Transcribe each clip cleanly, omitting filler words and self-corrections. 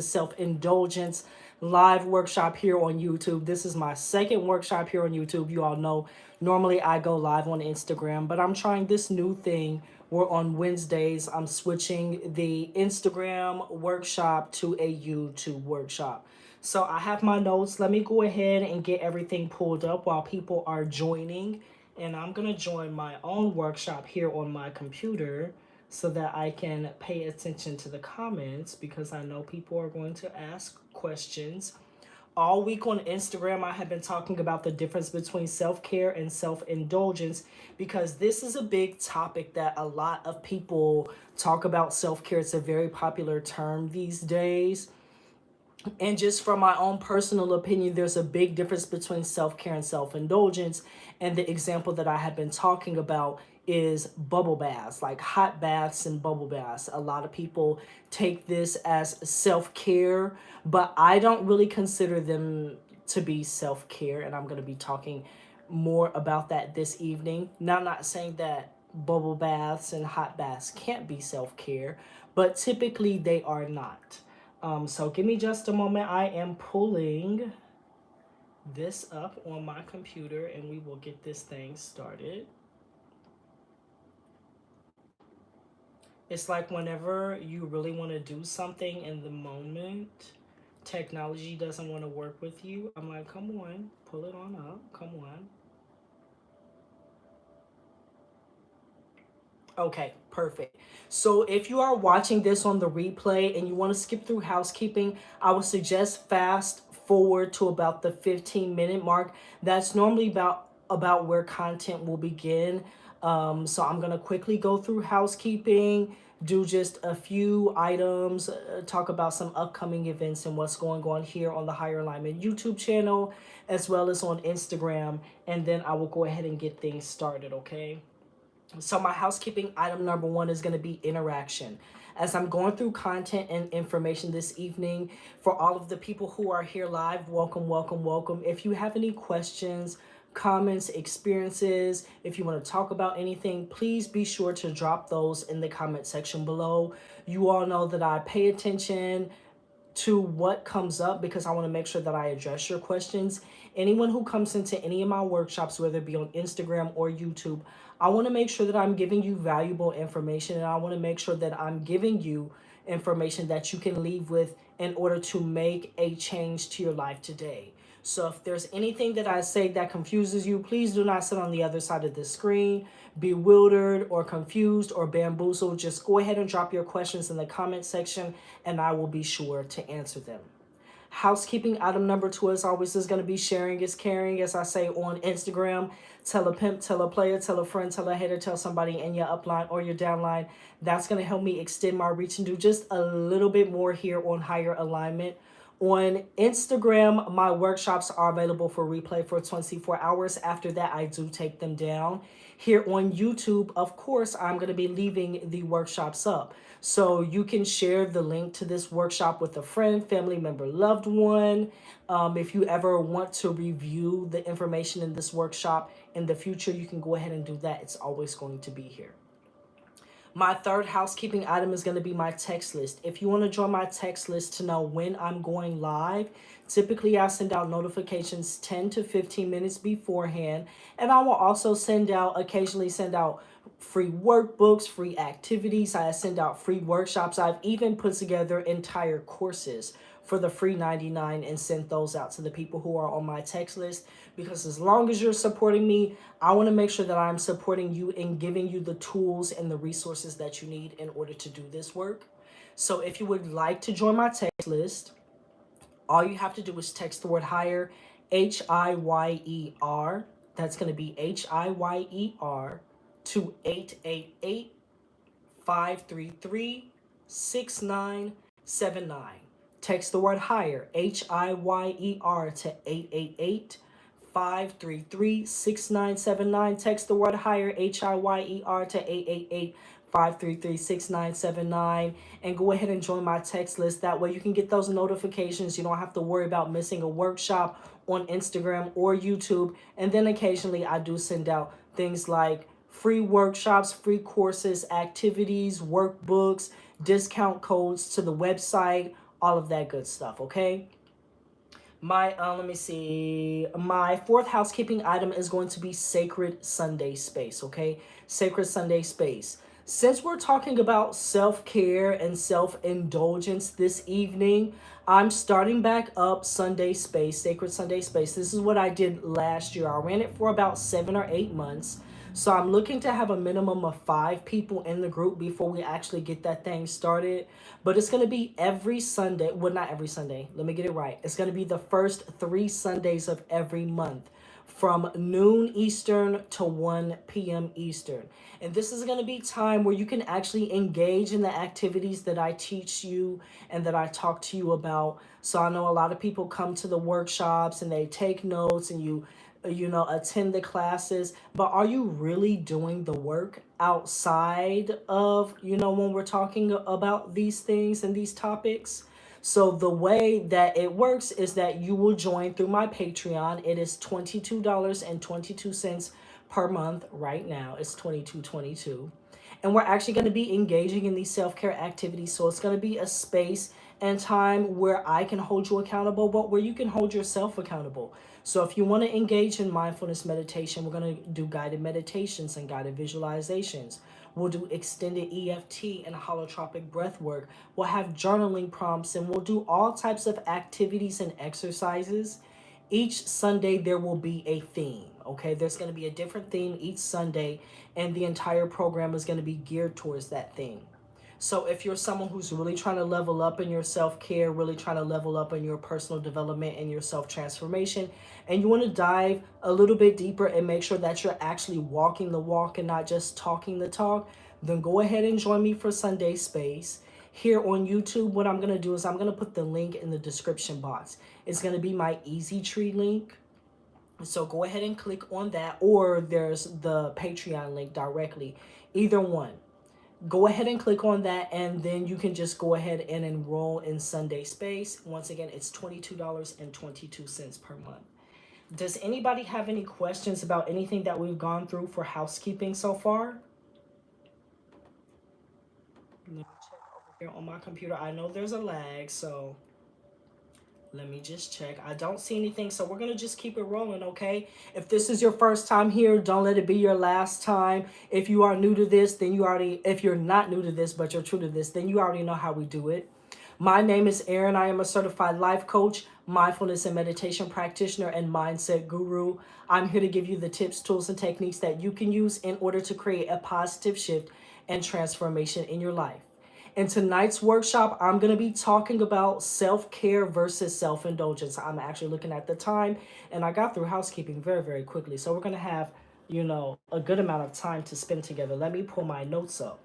Self-Indulgence live workshop here on YouTube. This is my second workshop here on YouTube. You all know normally I go live on Instagram, but I'm trying this new thing where on Wednesdays I'm switching the Instagram workshop to a YouTube workshop. So I have my notes. Let me go ahead and get everything pulled up while people are joining. And I'm going to join my own workshop here on my computer so that I can pay attention to the comments because I know people are going to ask questions. All week on Instagram, I have been talking about the difference between self-care and self-indulgence because this is a big topic that a lot of people talk about. Self-care, it's a very popular term these days. And just from my own personal opinion, there's a big difference between self-care and self-indulgence. And the example that I have been talking about is bubble baths, like hot baths and bubble baths. A lot of people take this as self-care, but I don't really consider them to be self-care. And I'm going to be talking more about that this evening. Now, I'm not saying that bubble baths and hot baths can't be self-care, but typically they are not. So give me just a moment. I am pulling this up on my computer and we will get this thing started. It's like whenever you really want to do something in the moment, technology doesn't want to work with you. I'm like, come on, pull it on up. Come on. Okay, perfect. So if you are watching this on the replay and you want to skip through housekeeping, I would suggest fast forward to about the 15-minute mark. That's normally about where content will begin. So I'm going to quickly go through housekeeping, do just a few items, talk about some upcoming events and what's going on here on the Higher Alignment YouTube channel, as well as on Instagram. And then I will go ahead and get things started, okay? So my housekeeping item number one is going to be interaction. As I'm going through content and information this evening, for all of the people who are here live, welcome, welcome, welcome. If you have any questions, comments, experiences, if you want to talk about anything, please be sure to drop those in the comment section below. You all know that I pay attention to what comes up because I want to make sure that I address your questions. Anyone who comes into any of my workshops, whether it be on Instagram or YouTube, I want to make sure that I'm giving you valuable information, and I want to make sure that I'm giving you information that you can leave with in order to make a change to your life today. So if there's anything that I say that confuses you, please do not sit on the other side of the screen, bewildered or confused or bamboozled. Just go ahead and drop your questions in the comment section and I will be sure to answer them. Housekeeping item number two, as always, is going to be sharing is caring. As I say on Instagram, tell a pimp, tell a player, tell a friend, tell a hater, tell somebody in your upline or your downline. That's going to help me extend my reach and do just a little bit more here on Higher Alignment. On Instagram, my workshops are available for replay for 24 hours. After that, I do take them down. Here on YouTube, of course, I'm going to be leaving the workshops up. So you can share the link to this workshop with a friend, family member, loved one. If you ever want to review the information in this workshop in the future, you can go ahead and do that. It's always going to be here. My third housekeeping item is going to be my text list. If you want to join my text list to know when I'm going live, typically I send out notifications 10 to 15 minutes beforehand. And I will also occasionally send out free workbooks, free activities. I send out free workshops. I've even put together entire courses for the free 99 and sent those out to the people who are on my text list, because as long as you're supporting me, I want to make sure that I'm supporting you and giving you the tools and the resources that you need in order to do this work. So if you would like to join my text list, all you have to do is text the word higher, HIYER. That's going to be HIYER to 888-533-6979. Text the word higher, HIYER, to 888-533-6979. Text the word higher, HIYER, to 888-533-6979, and go ahead and join my text list. That way you can get those notifications. You don't have to worry about missing a workshop on Instagram or YouTube. And then occasionally I do send out things like free workshops, free courses, activities, workbooks, discount codes to the website, all of that good stuff, okay? My let me see. My fourth housekeeping item is going to be sacred Sunday space, okay? Sacred Sunday space. Since we're talking about self-care and self-indulgence this evening, I'm starting back up Sunday space, sacred Sunday space. This is what I did last year. I ran it for about 7 or 8 months. So I'm looking to have a minimum of 5 people in the group before we actually get that thing started. But it's going to be every Sunday. Well, not every Sunday. Let me get it right. It's going to be the first 3 Sundays of every month from noon Eastern to 1 p.m. Eastern. And this is going to be time where you can actually engage in the activities that I teach you and that I talk to you about. So I know a lot of people come to the workshops and they take notes and you attend the classes, but are you really doing the work outside of when we're talking about these things and these topics? So the way that it works is that you will join through my Patreon. It is $22.22 per month right now. It's 22.22. And we're actually going to be engaging in these self-care activities. So it's going to be a space and time where I can hold you accountable, but where you can hold yourself accountable. So if you want to engage in mindfulness meditation, we're going to do guided meditations and guided visualizations. We'll do extended EFT and holotropic breath work. We'll have journaling prompts, and we'll do all types of activities and exercises. Each Sunday, there will be a theme. Okay, there's going to be a different theme each Sunday, and the entire program is going to be geared towards that theme. So if you're someone who's really trying to level up in your self-care, really trying to level up in your personal development and your self-transformation, and you want to dive a little bit deeper and make sure that you're actually walking the walk and not just talking the talk, then go ahead and join me for Sunday Space. Here on YouTube, what I'm going to do is I'm going to put the link in the description box. It's going to be my Easy Tree link. So go ahead and click on that, or there's the Patreon link directly. Either one. Go ahead and click on that, and then you can just go ahead and enroll in Sunday Space. Once again, it's $22.22 per month. Does anybody have any questions about anything that we've gone through for housekeeping so far? Let me check over here on my computer. I know there's a lag, so let me just check. I don't see anything, so we're going to just keep it rolling, okay? If this is your first time here, don't let it be your last time. If you are new to this, then if you're not new to this, but you're true to this, then you already know how we do it. My name is Erin. I am a certified life coach, mindfulness and meditation practitioner, and mindset guru. I'm here to give you the tips, tools, and techniques that you can use in order to create a positive shift and transformation in your life. In tonight's workshop, I'm going to be talking about self-care versus self-indulgence. I'm actually looking at the time, and I got through housekeeping very, very quickly. So we're going to have, a good amount of time to spend together. Let me pull my notes up.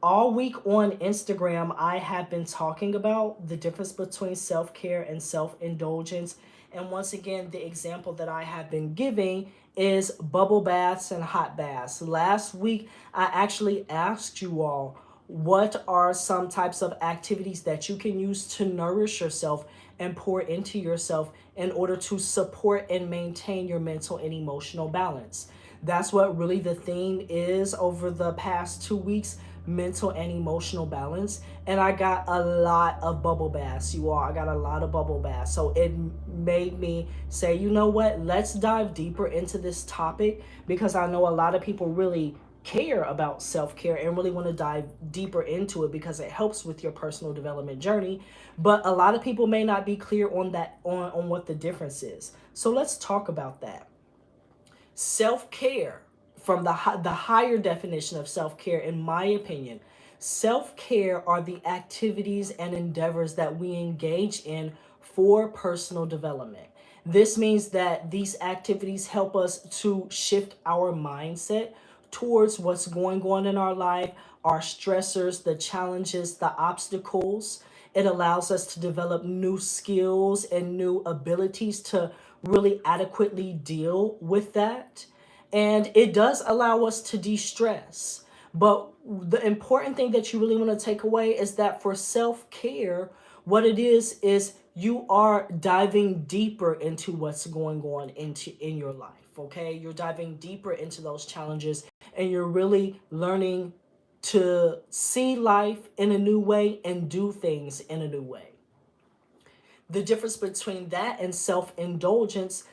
All week on Instagram, I have been talking about the difference between self-care and self-indulgence. And once again, the example that I have been giving is bubble baths and hot baths. Last week, I actually asked you all, what are some types of activities that you can use to nourish yourself and pour into yourself in order to support and maintain your mental and emotional balance? That's what really the theme is over the past 2 weeks, mental and emotional balance. And I got a lot of bubble baths, you all. I got a lot of bubble baths. So it made me say, you know what? Let's dive deeper into this topic, because I know a lot of people really care about self-care and really want to dive deeper into it because it helps with your personal development journey. But a lot of people may not be clear on that, on what the difference is. So let's talk about that. Self-care, from the higher definition of self-care, in my opinion, self-care are the activities and endeavors that we engage in for personal development. This means that these activities help us to shift our mindset towards what's going on in our life, our stressors, the challenges, the obstacles. It allows us to develop new skills and new abilities to really adequately deal with that. And it does allow us to de-stress. But the important thing that you really want to take away is that for self-care, what it is you are diving deeper into what's going on in your life. Okay, you're diving deeper into those challenges, and you're really learning to see life in a new way and do things in a new way. The difference between that and self-indulgence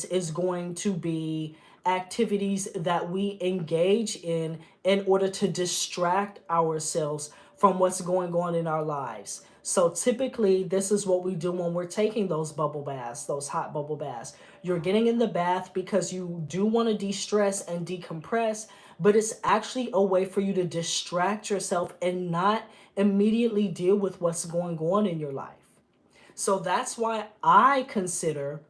is going to be activities that we engage in order to distract ourselves from what's going on in our lives. So typically, this is what we do when we're taking those bubble baths, those hot bubble baths. You're getting in the bath because you do want to de-stress and decompress, but it's actually a way for you to distract yourself and not immediately deal with what's going on in your life. So that's why I consider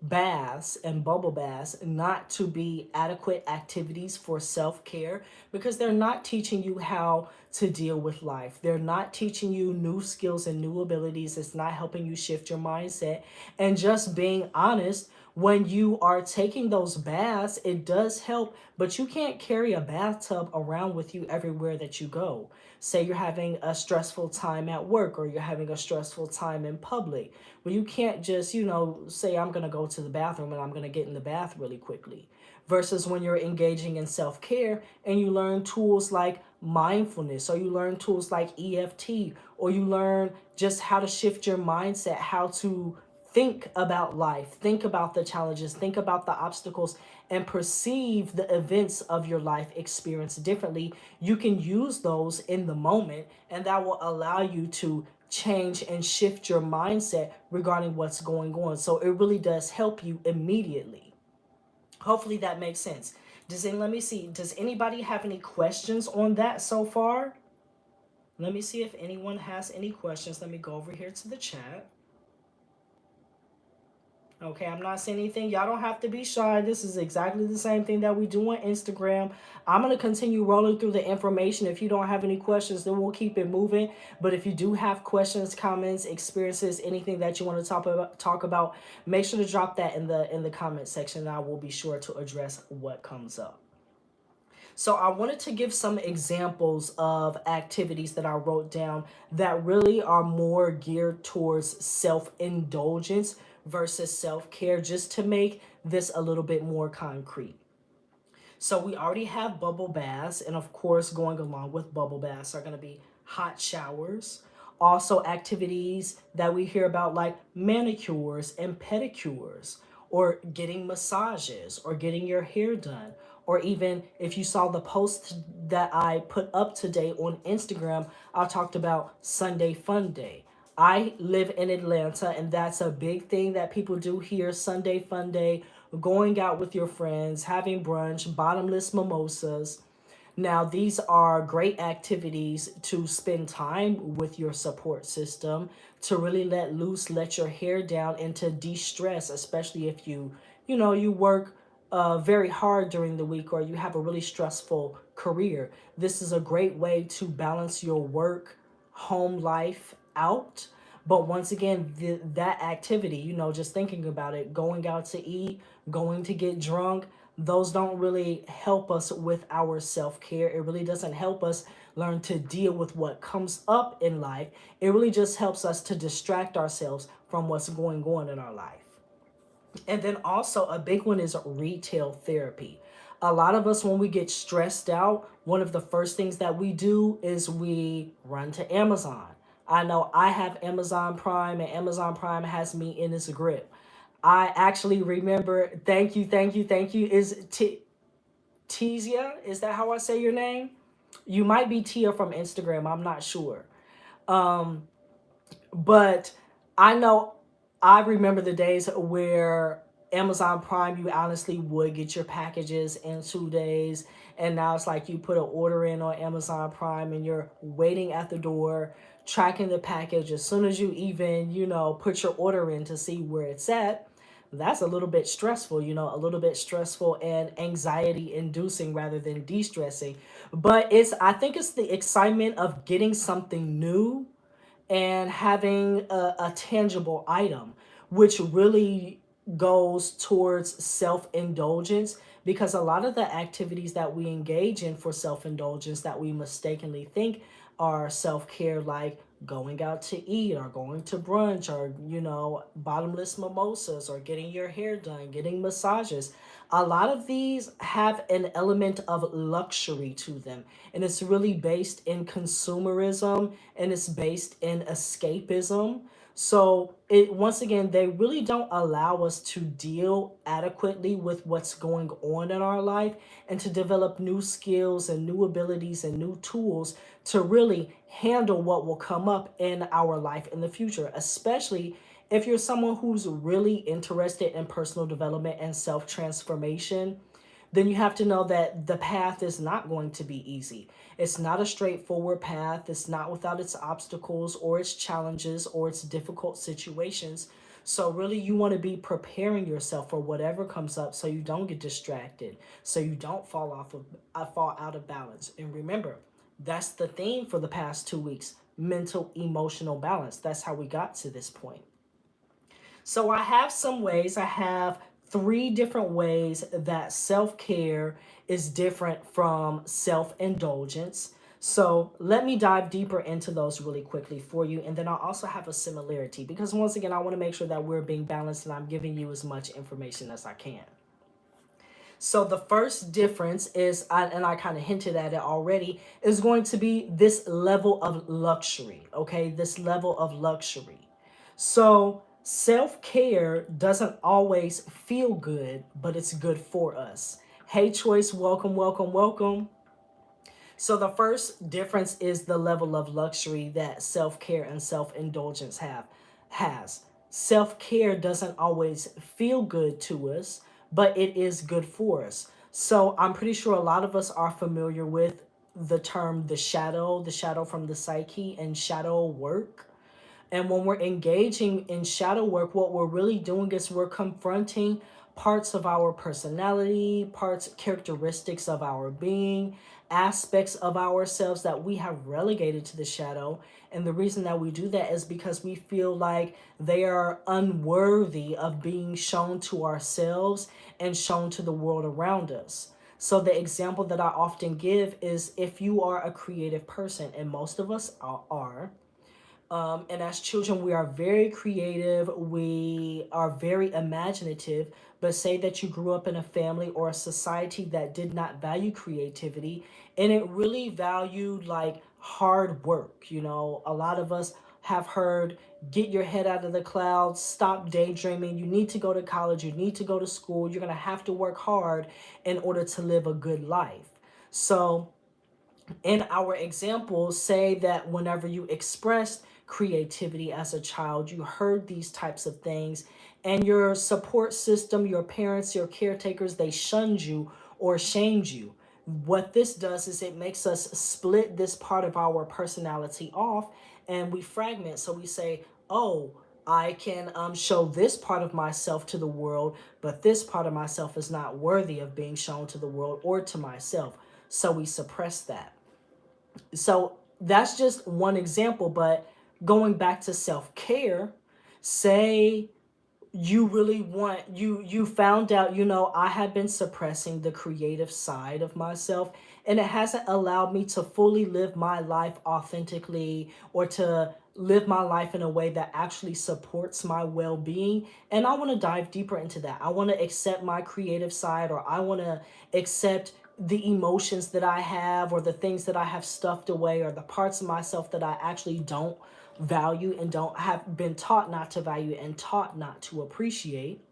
baths and bubble baths not to be adequate activities for self-care, because they're not teaching you how to deal with life. They're not teaching you new skills and new abilities. It's not helping you shift your mindset. And just being honest, when you are taking those baths, it does help, but you can't carry a bathtub around with you everywhere that you go. Say you're having a stressful time at work, or you're having a stressful time in public. Well, you can't just, say, I'm going to go to the bathroom and I'm going to get in the bath really quickly. Versus when you're engaging in self care and you learn tools like mindfulness, or you learn tools like EFT, or you learn just how to shift your mindset, how to think about life, think about the challenges, think about the obstacles, and perceive the events of your life experience differently. You can use those in the moment, and that will allow you to change and shift your mindset regarding what's going on. So it really does help you immediately. Hopefully that makes sense. Let me see. Does anybody have any questions on that so far? Let me see if anyone has any questions. Let me go over here to the chat. Okay, I'm not saying anything. Y'all don't have to be shy. This is exactly the same thing that we do on Instagram. I'm going to continue rolling through the information. If you don't have any questions, then we'll keep it moving. But if you do have questions, comments, experiences, anything that you want to talk about, make sure to drop that in the comment section, and I will be sure to address what comes up. So I wanted to give some examples of activities that I wrote down that really are more geared towards self-indulgence versus self-care, just to make this a little bit more concrete. So we already have bubble baths, and of course, going along with bubble baths are going to be hot showers. Also, activities that we hear about like manicures and pedicures, or getting massages, or getting your hair done, or even if you saw the post that I put up today on Instagram, I talked about Sunday Fun Day. I live in Atlanta, and that's a big thing that people do here. Sunday Fun Day, going out with your friends, having brunch, bottomless mimosas. Now, these are great activities to spend time with your support system, to really let loose, let your hair down, and to de-stress, especially if you work very hard during the week, or you have a really stressful career. This is a great way to balance your work home life out. But once again, that activity, just thinking about it, going out to eat, going to get drunk, those don't really help us with our self-care. It really doesn't help us learn to deal with what comes up in life. It really just helps us to distract ourselves from what's going on in our life. And then also a big one is retail therapy. A lot of us, when we get stressed out, one of the first things that we do is we run to Amazon. I know I have Amazon Prime, and Amazon Prime has me in its grip. I actually remember, thank you, thank you, thank you. Is Tizia? Is that how I say your name? You might be Tia from Instagram. I'm not sure. Um, but I know I remember the days where Amazon Prime, you honestly would get your packages in 2 days. And now it's like you put an order in on Amazon Prime and you're waiting at the door, tracking the package. As soon as you even, put your order in to see where it's at, that's a little bit stressful, a little bit stressful and anxiety inducing rather than de-stressing. But I think it's the excitement of getting something new and having a tangible item, which really goes towards self-indulgence, because a lot of the activities that we engage in for self-indulgence that we mistakenly think are self-care, like going out to eat, or going to brunch, or bottomless mimosas, or getting your hair done, getting massages, a lot of these have an element of luxury to them, and it's really based in consumerism, and it's based in escapism. So it once again, they really don't allow us to deal adequately with what's going on in our life and to develop new skills and new abilities and new tools to really handle what will come up in our life in the future, especially if you're someone who's really interested in personal development and self transformation. Then you have to know that the path is not going to be easy. It's not a straightforward path. It's not without its obstacles or its challenges or its difficult situations. So, really, you want to be preparing yourself for whatever comes up so you don't get distracted, so you don't fall out of balance. And remember, that's the theme for the past 2 weeks: mental emotional balance. That's how we got to this point. So I have three different ways that self care is different from self indulgence. So let me dive deeper into those really quickly for you. And then I'll also have a similarity because, once again, I want to make sure that we're being balanced and I'm giving you as much information as I can. So the first difference is, and I kind of hinted at it already, is going to be this level of luxury. Okay, this level of luxury. So self care doesn't always feel good, but it's good for us. Hey, Choice, welcome, welcome, welcome. So the first difference is the level of luxury that self-care and self-indulgence have has. Self-care doesn't always feel good to us, but it is good for us. So I'm pretty sure a lot of us are familiar with the term the shadow from the psyche, and shadow work. And when we're engaging in shadow work, what we're really doing is we're confronting parts of our personality, parts, characteristics of our being, aspects of ourselves that we have relegated to the shadow. And the reason that we do that is because we feel like they are unworthy of being shown to ourselves and shown to the world around us. So, the example that I often give is, if you are a creative person, and most of us are, and as children, we are very creative, we are very imaginative. But say that you grew up in a family or a society that did not value creativity and it really valued like hard work. A lot of us have heard, get your head out of the clouds, stop daydreaming. You need to go to college, you need to go to school, you're going to have to work hard in order to live a good life. So, in our example, say that whenever you expressed creativity as a child, you heard these types of things, and your support system, your parents, your caretakers, they shunned you or shamed you. What this does is it makes us split this part of our personality off and we fragment. So we say, oh, I can show this part of myself to the world, but this part of myself is not worthy of being shown to the world or to myself. So we suppress that. So that's just one example, but going back to self-care, say you really want, you found out, I had been suppressing the creative side of myself, and it hasn't allowed me to fully live my life authentically or to live my life in a way that actually supports my well-being. And I want to dive deeper into that. I want to accept my creative side, or I want to accept the emotions that I have, or the things that I have stuffed away, or the parts of myself that I actually don't value and don't have been taught not to value and taught not to appreciate.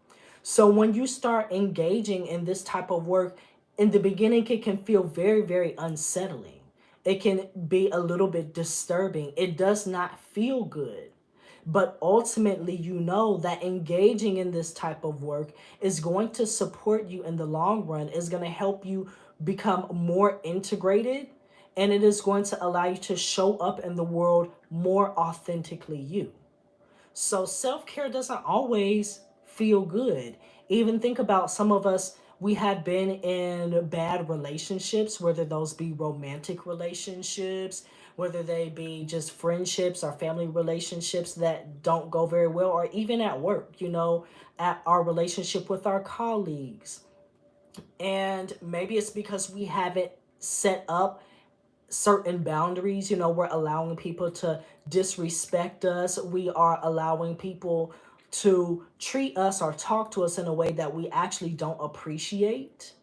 So when you start engaging in this type of work, in the beginning, it can feel very, very unsettling. It can be a little bit disturbing. It does not feel good. But ultimately, you know that engaging in this type of work is going to support you in the long run, is going to help you become more integrated, and it is going to allow you to show up in the world more authentically you. So self care doesn't always feel good. Even think about some of us, we have been in bad relationships, whether those be romantic relationships, whether they be just friendships or family relationships that don't go very well, or even at work, at our relationship with our colleagues. And maybe it's because we haven't set up certain boundaries. We're allowing people to disrespect us, we are allowing people to treat us or talk to us in a way that we actually don't appreciate.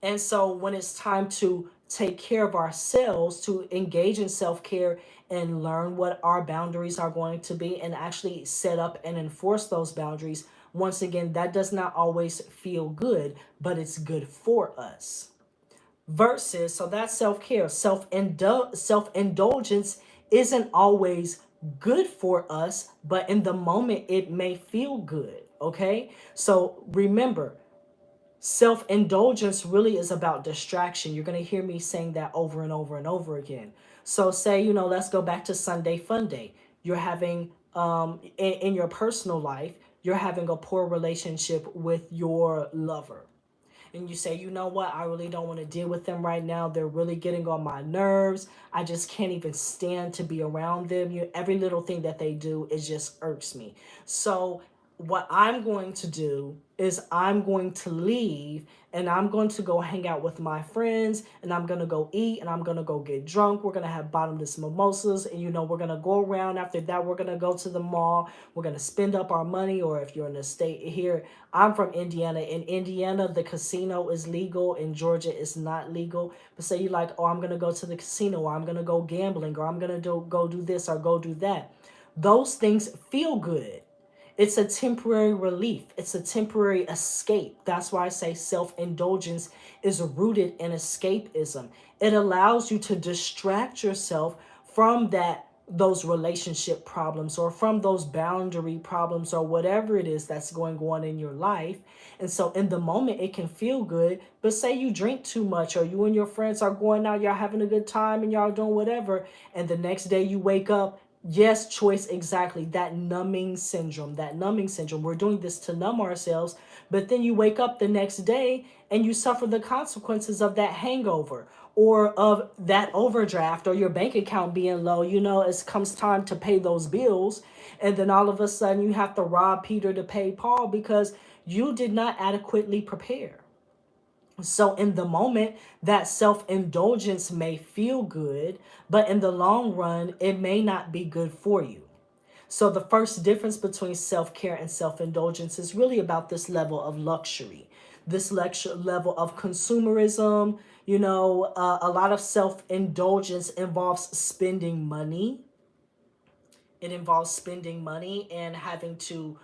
And so when it's time to take care of ourselves, to engage in self-care, and learn what our boundaries are going to be and actually set up and enforce those boundaries, once again, that does not always feel good, but it's good for us. Versus, so that's self-care. Self-indulgence isn't always good for us, but in the moment it may feel good. Okay, so remember, self-indulgence really is about distraction. You're going to hear me saying that over and over and over again. So say, let's go back to Sunday fun day. You're having in your personal life, you're having a poor relationship with your lover, and you say, you know what, I really don't want to deal with them right now. They're really getting on my nerves. I just can't even stand to be around them. Every little thing that they do, it just irks me. So what I'm going to do is I'm going to leave and I'm going to go hang out with my friends, and I'm going to go eat, and I'm going to go get drunk. We're going to have bottomless mimosas, and we're going to go around. After that, we're going to go to the mall. We're going to spend up our money. Or if you're in the state here, I'm from Indiana. In Indiana, the casino is legal. In Georgia, it's not legal. But say you like, oh, I'm going to go to the casino, or I'm going to go gambling, or I'm going to go do this or go do that. Those things feel good. It's a temporary relief. It's a temporary escape. That's why I say self-indulgence is rooted in escapism. It allows you to distract yourself from those relationship problems, or from those boundary problems, or whatever it is that's going on in your life. And so in the moment it can feel good, but say you drink too much, or you and your friends are going out, y'all having a good time and y'all doing whatever, and the next day you wake up. Yes, choice, exactly. That numbing syndrome, that numbing syndrome. We're doing this to numb ourselves, but then you wake up the next day and you suffer the consequences of that hangover, or of that overdraft, or your bank account being low. It comes time to pay those bills, and then all of a sudden you have to rob Peter to pay Paul because you did not adequately prepare. So in the moment, that self-indulgence may feel good, but in the long run, it may not be good for you. So the first difference between self-care and self-indulgence is really about this level of luxury, this level of consumerism. A lot of self-indulgence involves spending money. It involves spending money and having to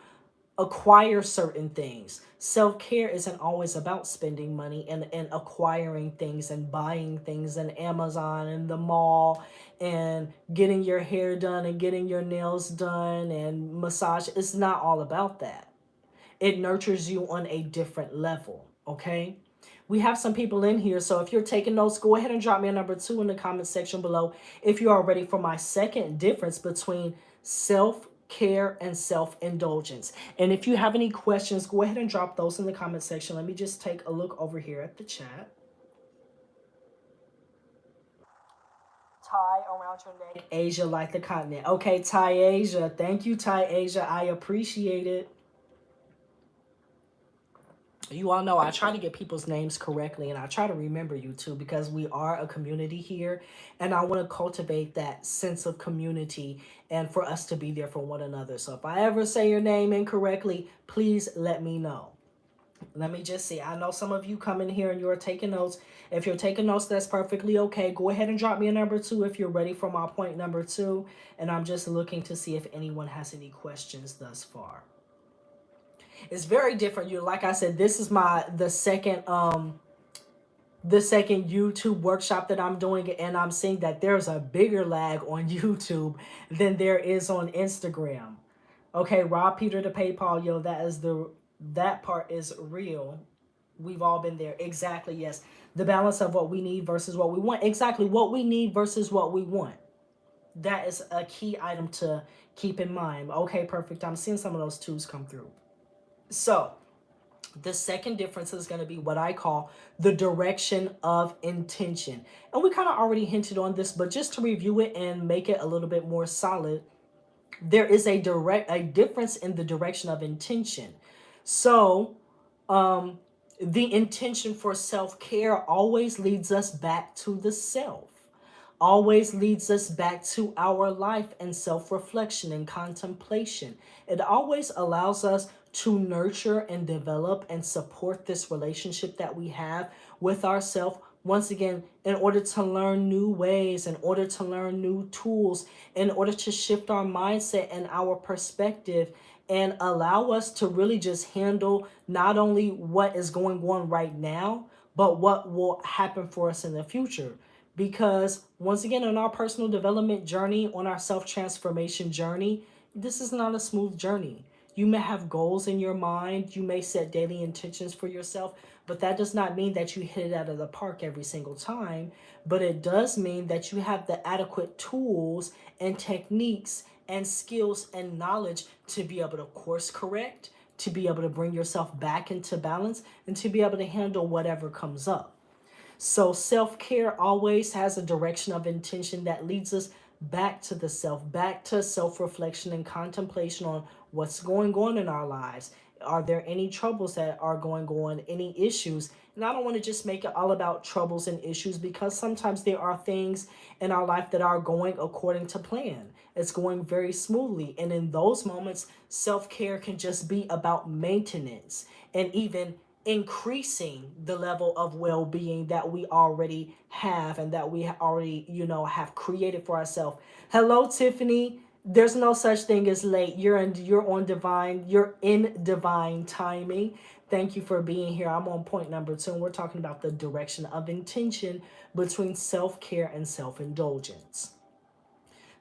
acquire certain things. Self-care isn't always about spending money and acquiring things and buying things and Amazon and the mall and getting your hair done and getting your nails done and massage. It's not all about that. It nurtures you on a different level, okay? We have some people in here, so if you're taking notes, go ahead and drop me a number 2 in the comment section below if you are ready for my second difference between self-care and self-indulgence. And if you have any questions, go ahead and drop those in the comment section. Let me just take a look over here at the chat. Tie around your neck, Asia, like the continent. Okay, Ty Asia. Thank you, Ty Asia. I appreciate it. You all know I try to get people's names correctly, and I try to remember you too, because we are a community here, and I want to cultivate that sense of community and for us to be there for one another. So if I ever say your name incorrectly, please let me know. Let me just see. I know some of you come in here and you're taking notes. If you're taking notes, that's perfectly okay. Go ahead and drop me a number 2 if you're ready for my point number 2. And I'm just looking to see if anyone has any questions thus far. It's very different. Like I said, this is the second YouTube workshop that I'm doing, and I'm seeing that there's a bigger lag on YouTube than there is on Instagram. Okay, rob Peter to pay Paul. That part is real. We've all been there. Exactly, yes. The balance of what we need versus what we want. Exactly, what we need versus what we want. That is a key item to keep in mind. Okay, perfect. I'm seeing some of those twos come through. So the second difference is going to be what I call the direction of intention. And we kind of already hinted on this, but just to review it and make it a little bit more solid, there is a difference in the direction of intention. So the intention for self-care always leads us back to the self, always leads us back to our life and self-reflection and contemplation. It always allows us to nurture and develop and support this relationship that we have with ourself Once again, in order to learn new ways, in order to learn new tools, in order to shift our mindset and our perspective and allow us to really just handle not only what is going on right now, but what will happen for us in the future. Because once again, on our personal development journey, on our self transformation journey, this is not a smooth journey. You may have goals in your mind, you may set daily intentions for yourself, but that does not mean that you hit it out of the park every single time. But it does mean that you have the adequate tools and techniques and skills and knowledge to be able to course correct, to be able to bring yourself back into balance, and to be able to handle whatever comes up. So self care always has a direction of intention that leads us back to the self, back to self reflection and contemplation on what's going on in our lives. Are there any troubles that are going on, any issues? And I don't want to just make it all about troubles and issues, because sometimes there are things in our life that are going according to plan. It's going very smoothly. And in those moments, self care can just be about maintenance and even increasing the level of well-being that we already have and that we already have created for ourselves. Hello, Tiffany. There's no such thing as late. You're in divine timing. Thank you for being here. I'm on point number 2, and we're talking about the direction of intention between self-care and self-indulgence.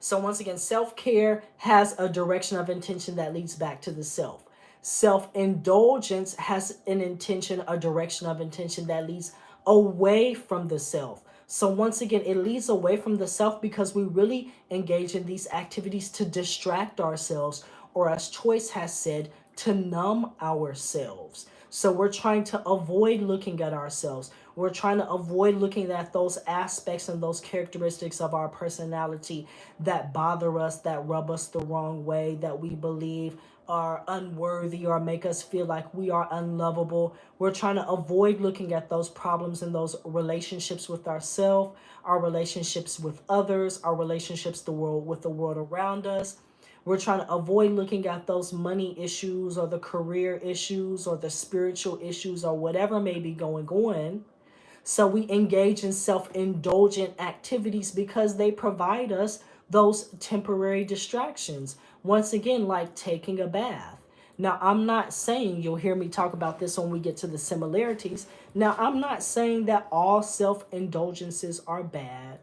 So once again, self-care has a direction of intention that leads back to the self. Self-indulgence has an intention, a direction of intention that leads away from the self. So once again, it leads away from the self because we really engage in these activities to distract ourselves, or as Choice has said, to numb ourselves. So we're trying to avoid looking at ourselves. We're trying to avoid looking at those aspects and those characteristics of our personality that bother us, that rub us the wrong way, that we believe are unworthy or make us feel like we are unlovable. We're trying to avoid looking at those problems and those relationships with ourselves, our relationships with others, our relationships with the world around us. We're trying to avoid looking at those money issues or the career issues or the spiritual issues or whatever may be going on. So we engage in self-indulgent activities because they provide us those temporary distractions. Once again, like taking a bath. Now, I'm not saying, you'll hear me talk about this when we get to the similarities. Now, I'm not saying that all self-indulgences are bad.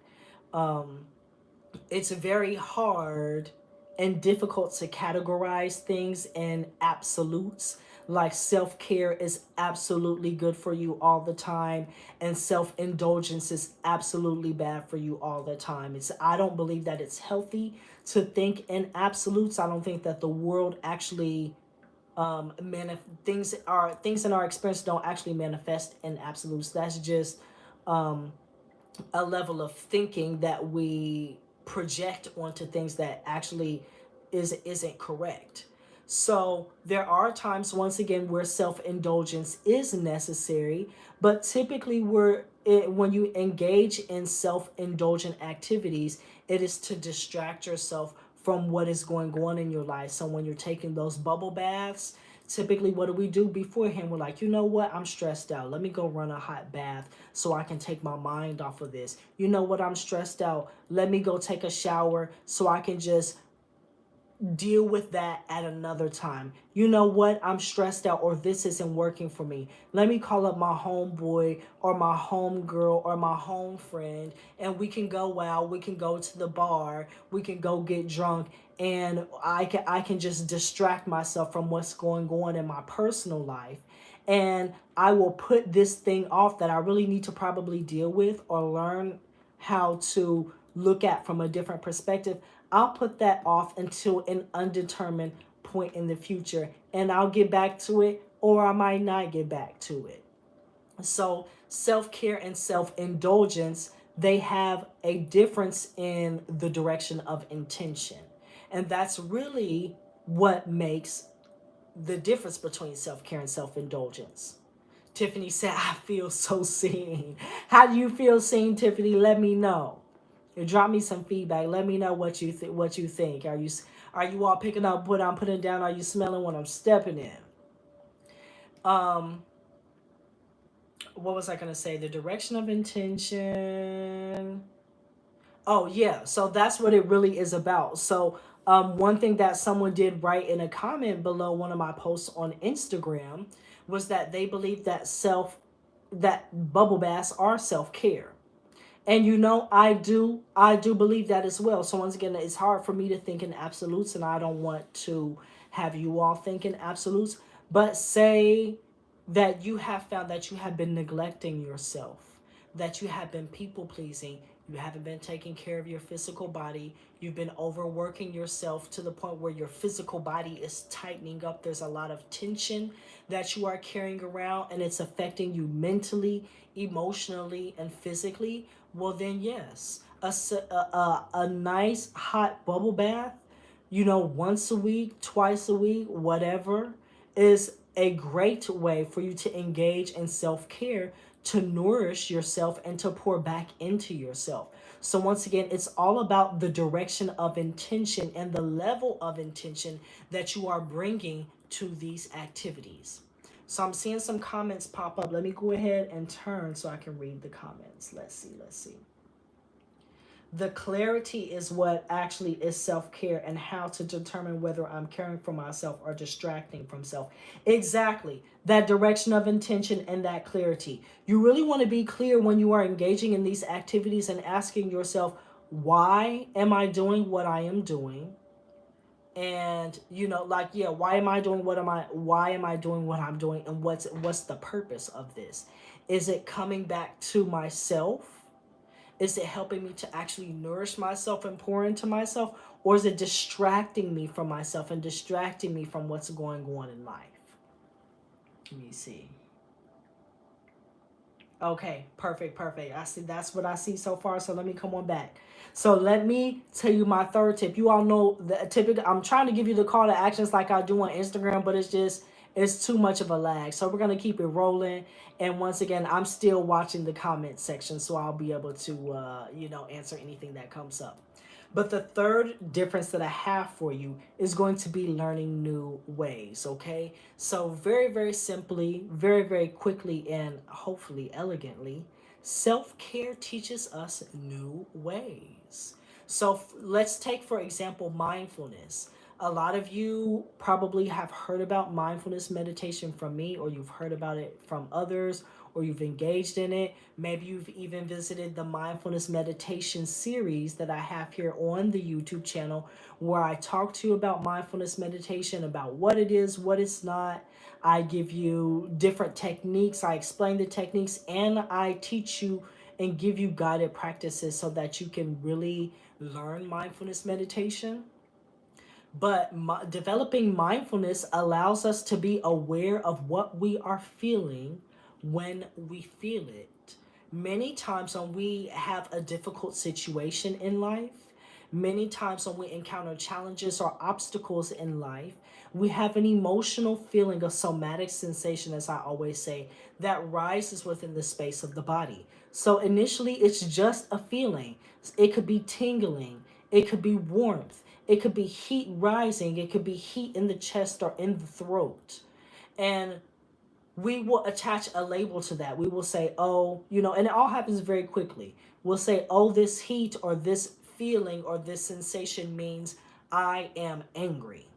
It's very hard and difficult to categorize things in absolutes. Like self-care is absolutely good for you all the time, and self-indulgence is absolutely bad for you all the time. I don't believe that it's healthy to think in absolutes. I don't think that the world actually things in our experience don't actually manifest in absolutes. That's just a level of thinking that we project onto things that actually isn't correct. So there are times, once again, where self-indulgence is necessary, but typically when you engage in self-indulgent activities, it is to distract yourself from what is going on in your life. So when you're taking those bubble baths, typically what do we do beforehand? We're like, you know what, I'm stressed out, let me go run a hot bath so I can take my mind off of this. You know what, I'm stressed out, let me go take a shower so I can just deal with that at another time. You know what, I'm stressed out, or this isn't working for me, let me call up my homeboy or my homegirl or my home friend, and we can go out, we can go to the bar, we can go get drunk, and I can just distract myself from what's going on in my personal life, and I will put this thing off that I really need to probably deal with or learn how to look at from a different perspective. I'll put that off until an undetermined point in the future, and I'll get back to it, or I might not get back to it. So, self-care and self-indulgence, they have a difference in the direction of intention. And that's really what makes the difference between self-care and self-indulgence. Tiffany said, I feel so seen. How do you feel seen, Tiffany? Let me know. Drop me some feedback. Let me know what you think. Are you all picking up what I'm putting down? Are you smelling what I'm stepping in? Um What was I going to say? The direction of intention. Oh, yeah. So that's what it really is about. So, one thing that someone did write in a comment below one of my posts on Instagram was that they believe that that bubble baths are self care. And I do believe that as well. So once again, it's hard for me to think in absolutes, and I don't want to have you all think in absolutes. But say that you have found that you have been neglecting yourself, that you have been people pleasing, you haven't been taking care of your physical body, you've been overworking yourself to the point where your physical body is tightening up. There's a lot of tension that you are carrying around, and it's affecting you mentally, emotionally, and physically. Well, then, yes, a nice hot bubble bath, once a week, twice a week, whatever, is a great way for you to engage in self care, to nourish yourself, and to pour back into yourself. So, once again, it's all about the direction of intention and the level of intention that you are bringing to these activities. So, I'm seeing some comments pop up. Let me go ahead and turn so I can read the comments. Let's see. Let's see. The clarity is what actually is self-care, and how to determine whether I'm caring for myself or distracting from self. Exactly. That direction of intention and that clarity. You really want to be clear when you are engaging in these activities and asking yourself, why am I doing what I am doing? And like, yeah, why am I doing what I'm doing, and what's the purpose of this? Is it coming back to myself? Is it helping me to actually nourish myself and pour into myself? Or is it distracting me from myself and distracting me from what's going on in life? Let me see. Okay, perfect, perfect. I see, that's what I see so far. So let me come on back. So let me tell you my third tip. You all know the typical. I'm trying to give you the call to actions like I do on Instagram, but it's too much of a lag. So we're gonna keep it rolling. And once again, I'm still watching the comment section, so I'll be able to answer anything that comes up. But the third difference that I have for you is going to be learning new ways, okay? So, very, very simply, very, very quickly, and hopefully elegantly, self care teaches us new ways. So, let's take, for example, mindfulness. A lot of you probably have heard about mindfulness meditation from me, or you've heard about it from others, or you've engaged in it. Maybe you've even visited the mindfulness meditation series that I have here on the YouTube channel, where I talk to you about mindfulness meditation, about what it is, what it's not. I give you different techniques, I explain the techniques, and I teach you and give you guided practices so that you can really learn mindfulness meditation. But developing mindfulness allows us to be aware of what we are feeling when we feel it. Many times when we have a difficult situation in life, many times when we encounter challenges or obstacles in life, we have an emotional feeling, a somatic sensation, as I always say, that rises within the space of the body. So initially, it's just a feeling. It could be tingling, it could be warmth, it could be heat rising, it could be heat in the chest or in the throat. And we will attach a label to that. We will say, oh, and it all happens very quickly. We'll say, oh, this heat or this feeling or this sensation means I am angry.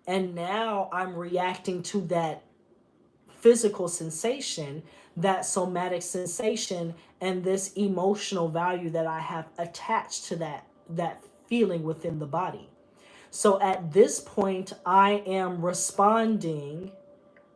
And now I'm reacting to that physical sensation, that somatic sensation, and this emotional value that I have attached to that feeling within the body. So at this point, I am responding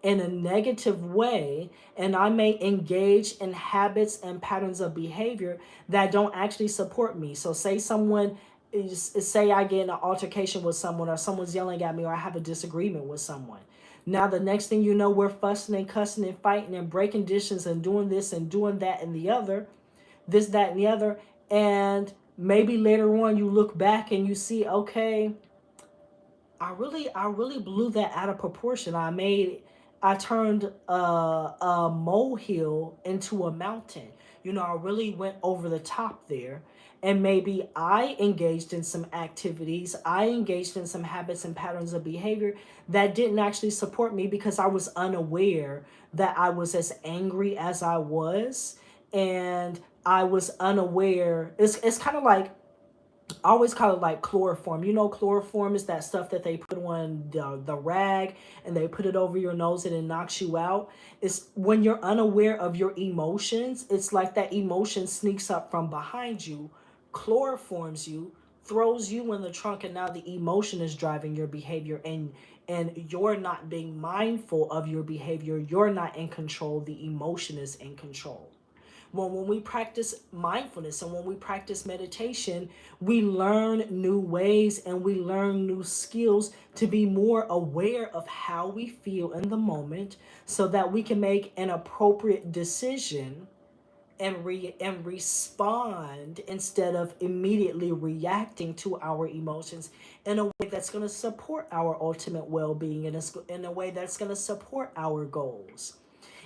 in a negative way, and I may engage in habits and patterns of behavior that don't actually support me. So say I get in an altercation with someone, or someone's yelling at me, or I have a disagreement with someone. Now the next thing you know, we're fussing and cussing and fighting and breaking dishes and doing this and doing that and the other, this, that, and the other. And maybe later on you look back and you see, okay, I really blew that out of proportion. I turned a molehill into a mountain. I really went over the top there. And maybe I engaged in some activities, I engaged in some habits and patterns of behavior that didn't actually support me because I was unaware that I was as angry as I was. And I was unaware. It's kind of like, I always call it like chloroform. You know, chloroform is that stuff that they put on the rag and they put it over your nose and it knocks you out. It's when you're unaware of your emotions, it's like that emotion sneaks up from behind you, chloroforms you, throws you in the trunk, and now the emotion is driving your behavior, and you're not being mindful of your behavior. You're not in control. The emotion is in control. Well, when we practice mindfulness and when we practice meditation, we learn new ways and we learn new skills to be more aware of how we feel in the moment so that we can make an appropriate decision and respond instead of immediately reacting to our emotions in a way that's going to support our ultimate well-being and in a way that's going to support our goals.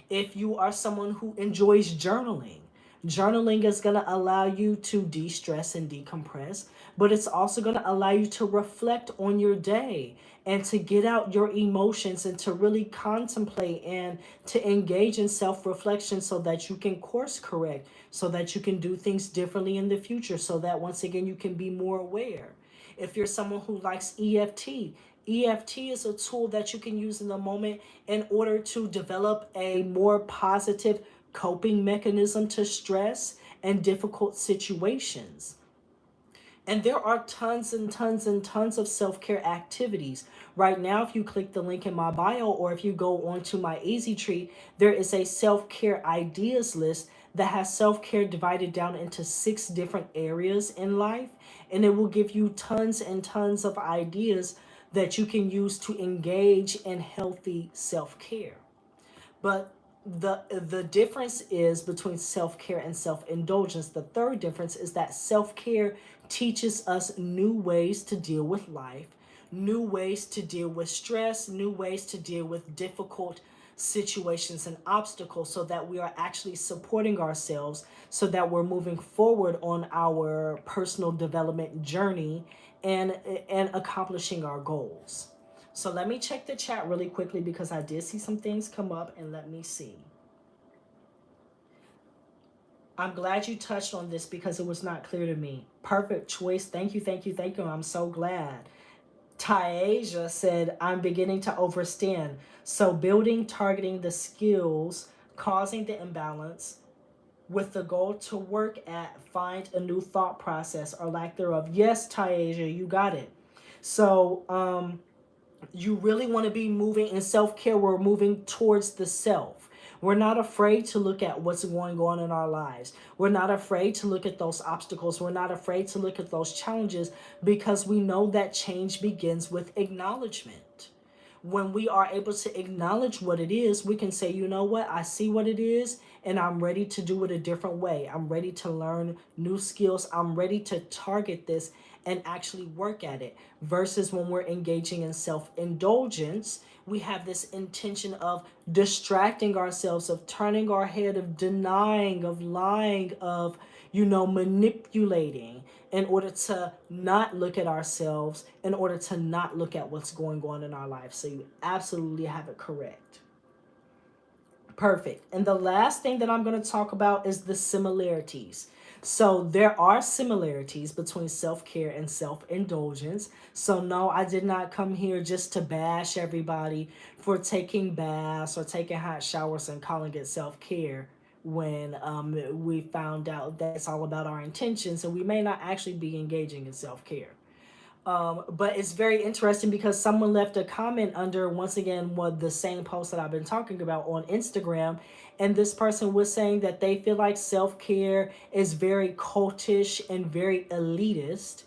If you are someone who enjoys journaling, journaling is going to allow you to de stress and decompress, but it's also going to allow you to reflect on your day and to get out your emotions and to really contemplate and to engage in self reflection so that you can course correct, so that you can do things differently in the future, so that once again you can be more aware. If you're someone who likes EFT is a tool that you can use in the moment in order to develop a more positive coping mechanism to stress and difficult situations. And there are tons and tons and tons of self care activities. Right now, if you click the link in my bio or if you go onto my Easy Tree, there is a self care ideas list that has self care divided down into 6 different areas in life. And it will give you tons and tons of ideas that you can use to engage in healthy self care. But the difference is between self-care and self-indulgence. The third difference is that self-care teaches us new ways to deal with life, new ways to deal with stress, new ways to deal with difficult situations and obstacles so that we are actually supporting ourselves, so that we're moving forward on our personal development journey and and accomplishing our goals. So let me check the chat really quickly because I did see some things come up, and let me see. I'm glad you touched on this because it was not clear to me. Perfect choice. Thank you, thank you, thank you. I'm so glad. Tyasia said, I'm beginning to overstand. So building, targeting the skills, causing the imbalance with the goal to work at, find a new thought process or lack thereof. Yes, Tyasia, you got it. So, you really want to be moving in self-care. We're moving towards the self. We're not afraid to look at what's going on in our lives. We're not afraid to look at those obstacles. We're not afraid to look at those challenges because we know that change begins with acknowledgement. When we are able to acknowledge what it is, we can say, you know what, I see what it is, and I'm ready to do it a different way. I'm ready to learn new skills. I'm ready to target this and actually work at it. Versus when we're engaging in self indulgence, we have this intention of distracting ourselves, of turning our head, of denying, of lying, of, manipulating in order to not look at ourselves, in order to not look at what's going on in our life. So you absolutely have it correct. Perfect. And the last thing that I'm going to talk about is the similarities. So there are similarities between self-care and self-indulgence. So no, I did not come here just to bash everybody for taking baths or taking hot showers and calling it self-care when we found out that it's all about our intentions and we may not actually be engaging in self-care. But it's very interesting because someone left a comment under, once again, what the same post that I've been talking about on Instagram. And this person was saying that they feel like self care is very cultish and very elitist.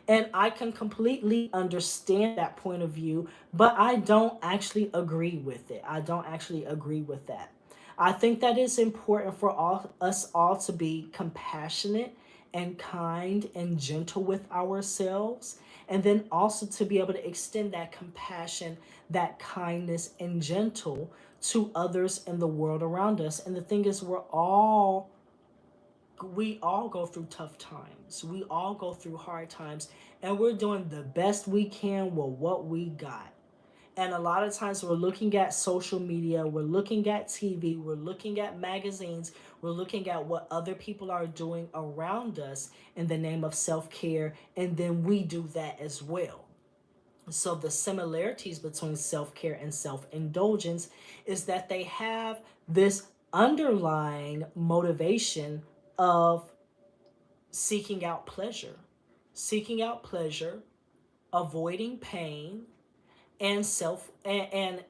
And I can completely understand that point of view, but I don't actually agree with it. I don't actually agree with that. I think that it's important for us all to be compassionate and kind and gentle with ourselves, and then also to be able to extend that compassion, that kindness and gentle to others in the world around us. And the thing is, we're all we all go through tough times. We all go through hard times, and we're doing the best we can with what we got. And a lot of times we're looking at social media, we're looking at TV, we're looking at magazines, we're looking at what other people are doing around us in the name of self care, and then we do that as well. So, the similarities between self care and self indulgence is that they have this underlying motivation of seeking out pleasure, avoiding pain, and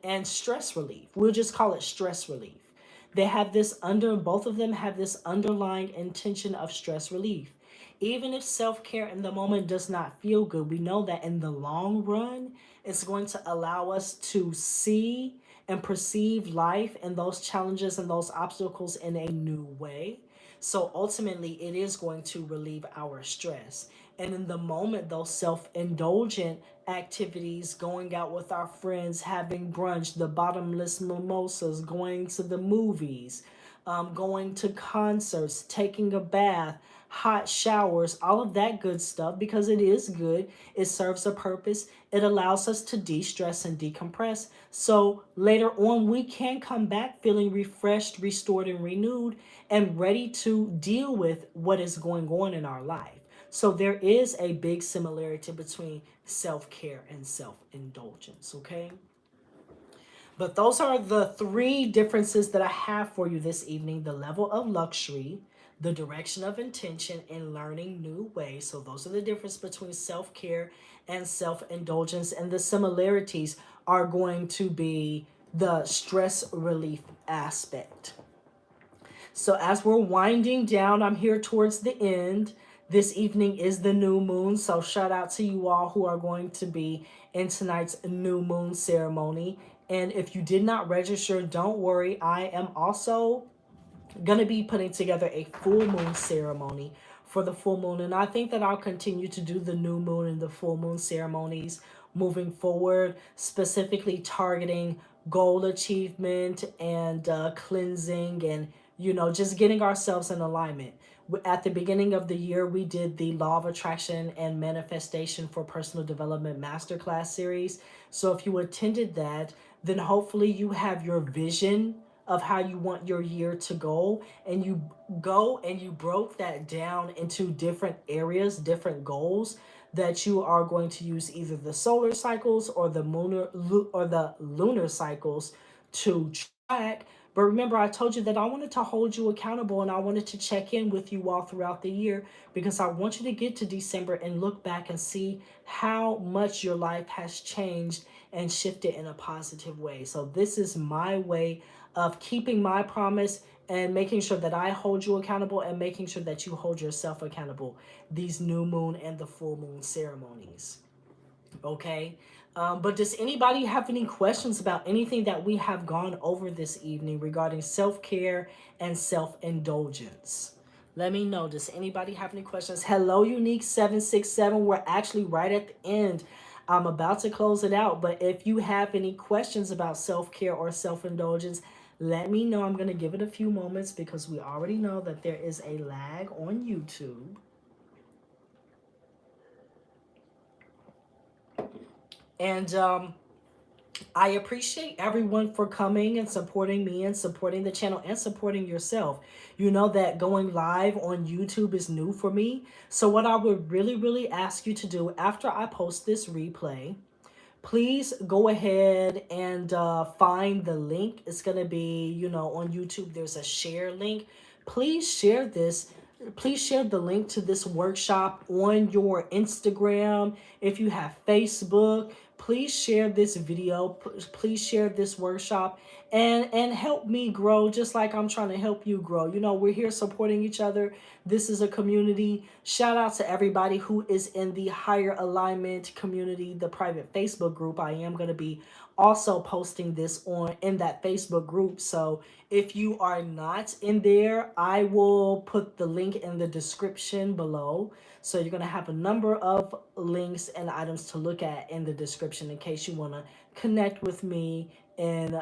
and stress relief. We'll just call it stress relief. They have this under both of them have this underlying intention of stress relief. Even if self-care in the moment does not feel good, we know that in the long run, it's going to allow us to see and perceive life and those challenges and those obstacles in a new way. So ultimately, it is going to relieve our stress. And in the moment, those self indulgent activities, going out with our friends, having brunch, the bottomless mimosas, going to the movies, going to concerts, taking a bath, hot showers, all of that good stuff, because it is good. It serves a purpose. It allows us to de stress and decompress. So later on, we can come back feeling refreshed, restored, and renewed, and ready to deal with what is going on in our life. So there is a big similarity between self care and self indulgence, okay? But those are the three differences that I have for you this evening: the level of luxury, the direction of intention, and learning new ways. So, those are the difference between self care and self indulgence. And the similarities are going to be the stress relief aspect. So, as we're winding down, I'm here towards the end. This evening is the new moon. So, shout out to you all who are going to be in tonight's new moon ceremony. And if you did not register, don't worry. I am also going to be putting together a full moon ceremony for the full moon. And I think that I'll continue to do the new moon and the full moon ceremonies moving forward, specifically targeting goal achievement and cleansing and, just getting ourselves in alignment. At the beginning of the year, we did the Law of Attraction and Manifestation for Personal Development Masterclass series. So if you attended that, then hopefully you have your vision of how you want your year to go and you broke that down into different areas, different goals that you are going to use either the solar cycles or the lunar cycles to track. But remember, I told you that I wanted to hold you accountable and I wanted to check in with you all throughout the year because I want you to get to December and look back and see how much your life has changed and shifted in a positive way. So, this is my way of keeping my promise and making sure that I hold you accountable and making sure that you hold yourself accountable. These new moon and the full moon ceremonies. Okay. But does anybody have any questions about anything that we have gone over this evening regarding self care and self indulgence? Let me know. Does anybody have any questions? Hello, Unique 767. We're actually right at the end. I'm about to close it out. But if you have any questions about self care or self indulgence, let me know. I'm going to give it a few moments because we already know that there is a lag on YouTube. And I appreciate everyone for coming and supporting me and supporting the channel and supporting yourself. You know that going live on YouTube is new for me. So, what I would really, really ask you to do after I post this replay, please go ahead and find the link. It's going to be, on YouTube, there's a share link. Please share this. Please share the link to this workshop on your Instagram. If you have Facebook, please share this video. Please share this workshop and help me grow just like I'm trying to help you grow. We're here supporting each other. This is a community. Shout out to everybody who is in the Higher Alignment community, the private Facebook group. I am going to be also posting this on in that Facebook group. So if you are not in there, I will put the link in the description below. So you're going to have a number of links and items to look at in the description description in case you want to connect with me in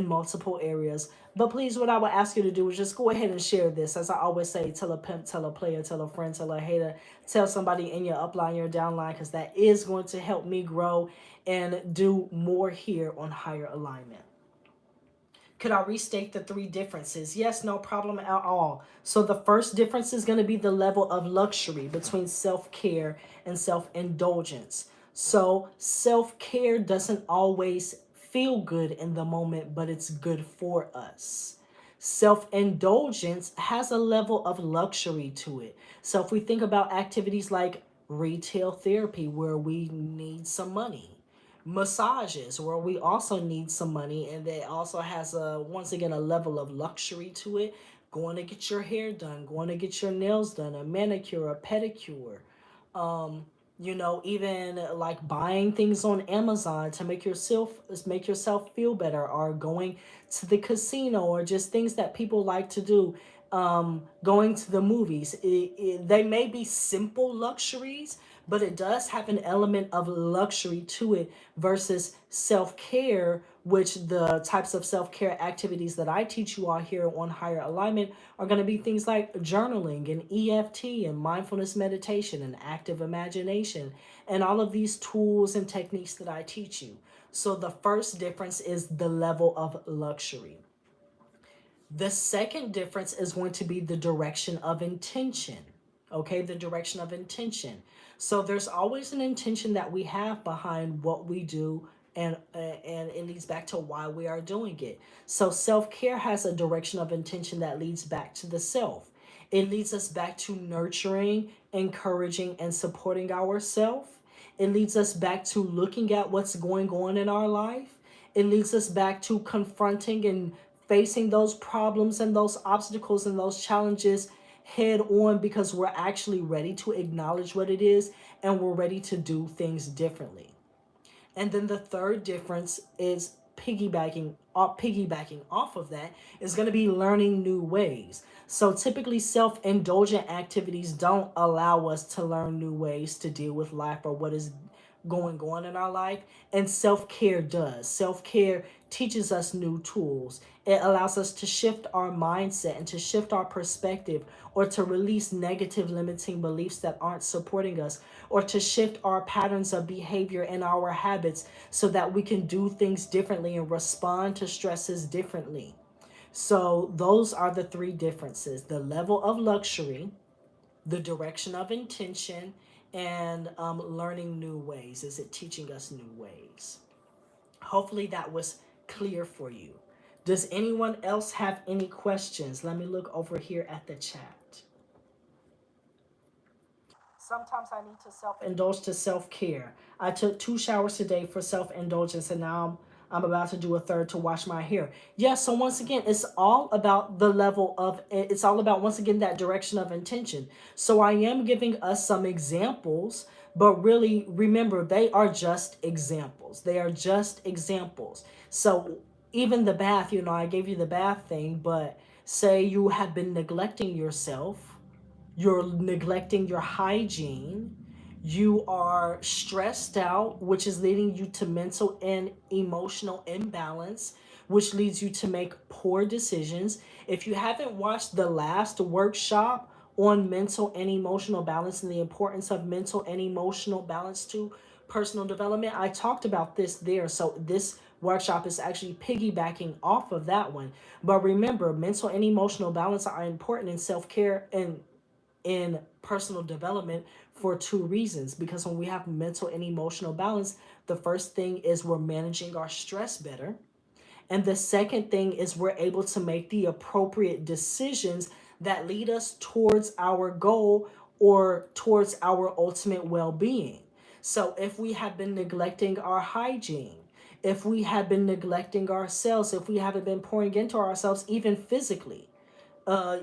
multiple areas. But please, what I would ask you to do is just go ahead and share this. As I always say, tell a pimp, tell a player, tell a friend, tell a hater, tell somebody in your upline, your downline, because that is going to help me grow and do more here on Higher Alignment. Could I restate the three differences? Yes, no problem at all. So the first difference is going to be the level of luxury between self-care and self-indulgence. So self-care doesn't always feel good in the moment, but it's good for us. Self-indulgence has a level of luxury to it. So if we think about activities like retail therapy, where we need some money, massages where we also need some money, and it also has a, once again, a level of luxury to it, going to get your hair done, going to get your nails done, a manicure, a pedicure, even like buying things on Amazon to make yourself feel better, or going to the casino, or just things that people like to do. Going to the movies. They may be simple luxuries, but it does have an element of luxury to it versus self care, which the types of self care activities that I teach you all here on Higher Alignment are going to be things like journaling and EFT and mindfulness meditation and active imagination and all of these tools and techniques that I teach you. So the first difference is the level of luxury. The second difference is going to be the direction of intention. Okay, the direction of intention. So there's always an intention that we have behind what we do, and it leads back to why we are doing it. So self-care has a direction of intention that leads back to the self. It leads us back to nurturing, encouraging, and supporting ourselves. It leads us back to looking at what's going on in our life. It leads us back to confronting and facing those problems and those obstacles and those challenges head on, because we're actually ready to acknowledge what it is and we're ready to do things differently. And then the third difference is piggybacking off of that is going to be learning new ways. So typically self-indulgent activities don't allow us to learn new ways to deal with life or what is going on in our life, and self-care does. Self-care teaches us new tools. It allows us to shift our mindset and to shift our perspective, or to release negative limiting beliefs that aren't supporting us, or to shift our patterns of behavior and our habits so that we can do things differently and respond to stresses differently. So those are the three differences: the level of luxury, the direction of intention, and learning new ways. Is it teaching us new ways? Hopefully that was clear for you. Does anyone else have any questions? Let me look over here at the chat. Sometimes I need to self-indulge to self-care. I took 2 showers today for self-indulgence, and now I'm about to do a third to wash my hair. Yes, so once again, it's all about the level of, it's all about, once again, that direction of intention. So I am giving us some examples, but really remember, they are just examples. They are just examples. So even the bath, I gave you the bath thing, but say you have been neglecting yourself, you're neglecting your hygiene, you are stressed out, which is leading you to mental and emotional imbalance, which leads you to make poor decisions. If you haven't watched the last workshop on mental and emotional balance and the importance of mental and emotional balance to personal development, I talked about this there. So this workshop is actually piggybacking off of that one. But remember, mental and emotional balance are important in self-care and in personal development for two reasons. Because when we have mental and emotional balance, the first thing is we're managing our stress better. And the second thing is we're able to make the appropriate decisions that lead us towards our goal or towards our ultimate well being. So if we have been neglecting our hygiene, if we have been neglecting ourselves, if we haven't been pouring into ourselves, even physically, uh,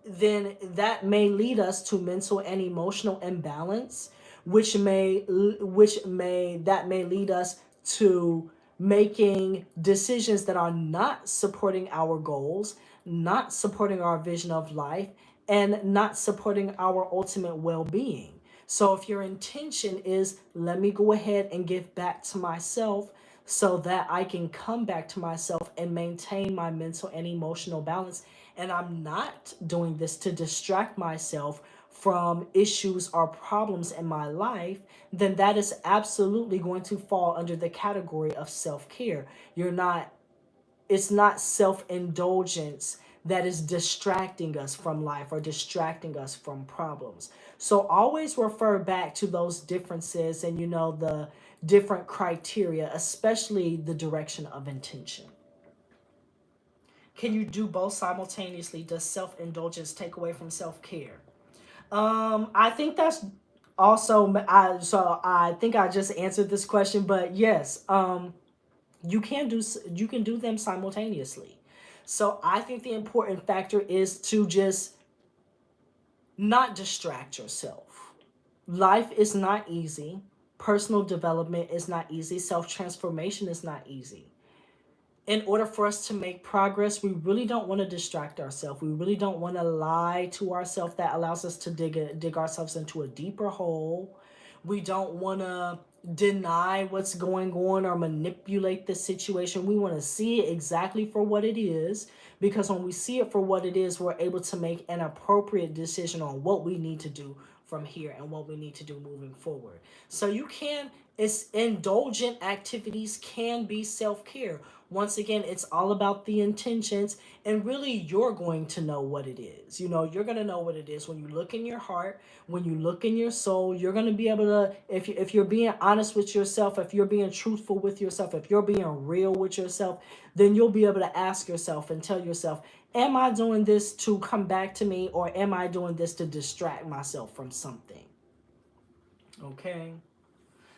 then that may lead us to mental and emotional imbalance, which may lead us to making decisions that are not supporting our goals, not supporting our vision of life, and not supporting our ultimate well-being. So if your intention is, let me go ahead and give back to myself so that I can come back to myself and maintain my mental and emotional balance, and I'm not doing this to distract myself from issues or problems in my life, then that is absolutely going to fall under the category of self care. You're not It's not self-indulgence that is distracting us from life or distracting us from problems. So always refer back to those differences and the different criteria, especially the direction of intention. Can you do both simultaneously? Does self-indulgence take away from self-care? I think that's also I think I just answered this question, but yes, you can do them simultaneously. So I think the important factor is to just not distract yourself. Life is not easy. Personal development is not easy. Self transformation is not easy. In order for us to make progress, we really don't want to distract ourselves. We really don't want to lie to ourselves. That allows us to dig ourselves into a deeper hole. We don't want to deny what's going on or manipulate the situation. We want to see it exactly for what it is, because when we see it for what it is, we're able to make an appropriate decision on what we need to do from here and what we need to do moving forward. So you can it's indulgent activities can be self-care. Once again, it's all about the intentions, and really you're going to know what it is. You're going to know what it is when you look in your heart, when you look in your soul. You're going to be able to, if you're being honest with yourself, if you're being truthful with yourself, if you're being real with yourself, then you'll be able to ask yourself and tell yourself, am I doing this to come back to me, or am I doing this to distract myself from something? Okay.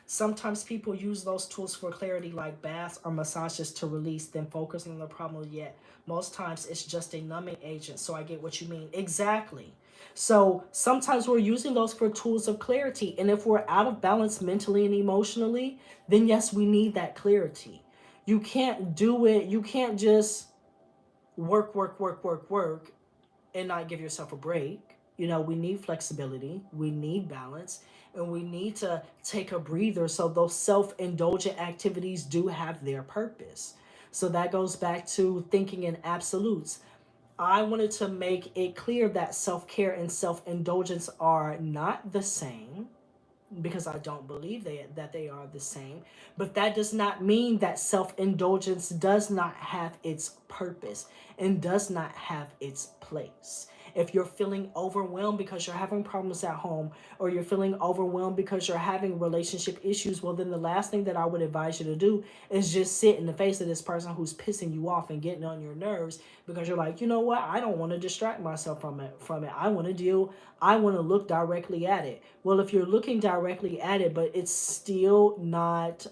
Sometimes people use those tools for clarity, like baths or massages, to release, then focus on the problem. Yet, most times it's just a numbing agent. So I get what you mean. Exactly. So sometimes we're using those for tools of clarity. And if we're out of balance mentally and emotionally, then yes, we need that clarity. You can't do it. You can't just work and not give yourself a break. We need flexibility, we need balance, and we need to take a breather. So those self-indulgent activities do have their purpose. So that goes back to thinking in absolutes. I wanted to make it clear that self-care and self-indulgence are not the same, because I don't believe that they are the same. But that does not mean that self indulgence does not have its purpose and does not have its place. If you're feeling overwhelmed because you're having problems at home, or you're feeling overwhelmed because you're having relationship issues, well, then the last thing that I would advise you to do is just sit in the face of this person who's pissing you off and getting on your nerves, because you're like, you know what? I don't want to distract myself from it. I want to look directly at it. Well, if you're looking directly at it, but it's still not,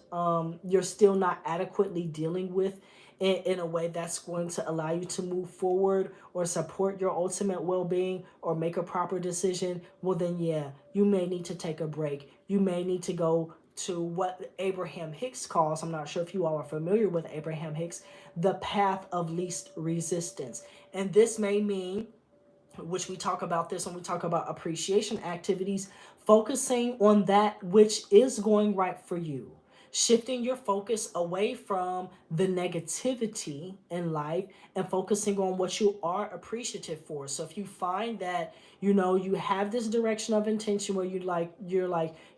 you're still not adequately dealing with it in a way that's going to allow you to move forward or support your ultimate well-being or make a proper decision, well then yeah, you may need to take a break. You may need to go to what Abraham Hicks calls, I'm not sure if you all are familiar with Abraham Hicks, the path of least resistance. And this may mean, which we talk about this when we talk about appreciation activities, focusing on that which is going right for you, shifting your focus away from the negativity in life and focusing on what you are appreciative for. So if you find that you have this direction of intention where you're like,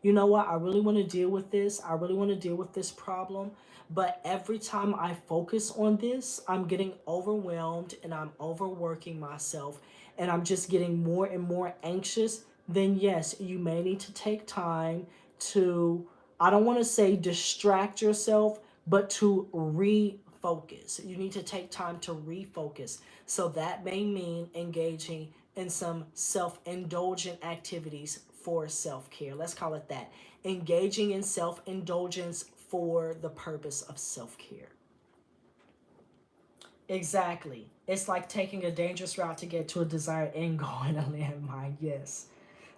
you know what, I really want to deal with this, I really want to deal with this problem, but every time I focus on this, I'm getting overwhelmed and I'm overworking myself and I'm just getting more and more anxious, then yes, you may need to take time to, I don't want to say distract yourself, but to refocus. You need to take time to refocus. So that may mean engaging in some self indulgent activities for self care. Let's call it that. Engaging in self indulgence for the purpose of self care. Exactly. It's like taking a dangerous route to get to a desired end goal in a landmine. Yes.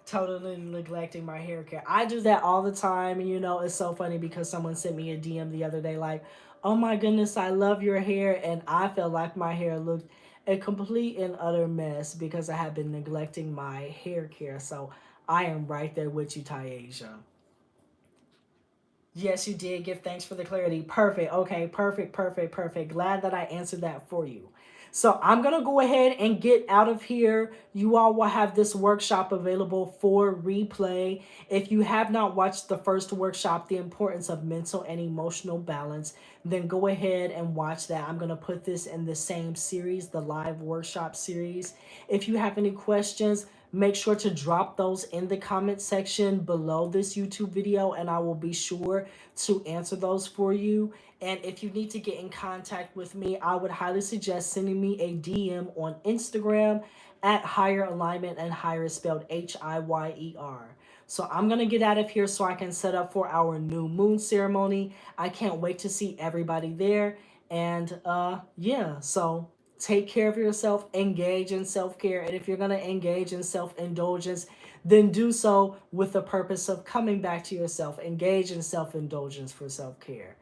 Totally neglecting my hair care. I do that all the time. And it's so funny because someone sent me a DM the other day like, oh my goodness, I love your hair. And I felt like my hair looked a complete and utter mess because I had been neglecting my hair care. So I am right there with you, Tyasia. Yes, you did give thanks for the clarity. Perfect. Okay, perfect, perfect, perfect. Glad that I answered that for you. So I'm going to go ahead and get out of here. You all will have this workshop available for replay. If you have not watched the first workshop, The Importance of Mental and Emotional Balance, then go ahead and watch that. I'm going to put this in the same series, the live workshop series. If you have any questions, make sure to drop those in the comment section below this YouTube video, and I will be sure to answer those for you. And if you need to get in contact with me, I would highly suggest sending me a DM on Instagram at Higher Alignment, and Higher is spelled Hiyer. So I'm going to get out of here so I can set up for our new moon ceremony. I can't wait to see everybody there. And yeah, so take care of yourself, engage in self-care, and if you're going to engage in self-indulgence, then do so with the purpose of coming back to yourself. Engage in self-indulgence for self-care.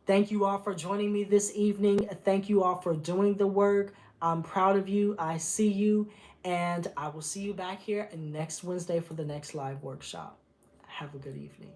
Thank you all for joining me this evening. Thank you all for doing the work. I'm proud of you. I see you. And I will see you back here next Wednesday for the next live workshop. Have a good evening.